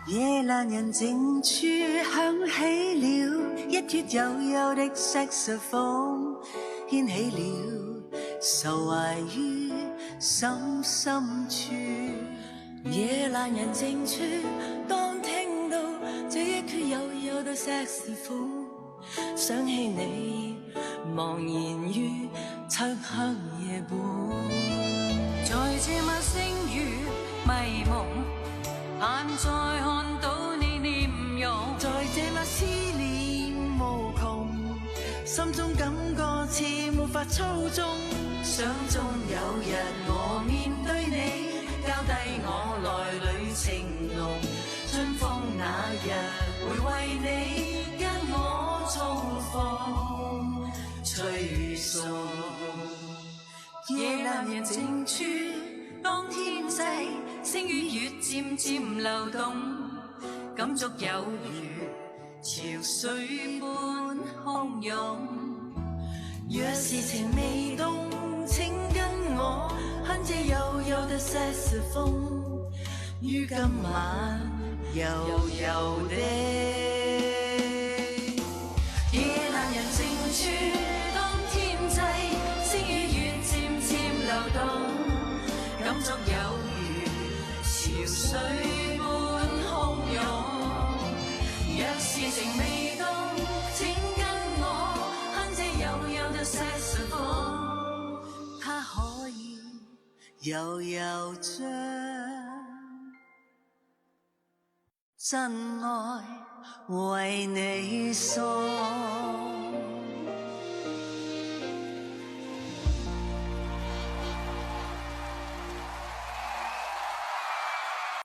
夜闌人靜處響起了一闕悠悠的saxophone，掀起了愁懷於心深處。夜闌人靜處，當聽到這一闕悠悠的saxophone，想起你茫然於漆黑夜半，在這晚星雨迷蒙，盼再看到你臉容，在這晚思念無窮，心中感覺似沒法操縱，想中有日我面對你，交低我來旅程濃，春風那日會為你跟我重逢吹送。夜闌人靜處，當天際星與月漸漸流動，感觸有如潮水般洶湧。若是情未凍，請跟我哼這悠悠的saxophone，於今晚悠悠的夜闌人靜處，當天際星與月漸漸流動，感觸有潮水般洶湧。若是情未凍，請跟我哼這悠悠的saxophone，它可以悠悠將真愛為你送。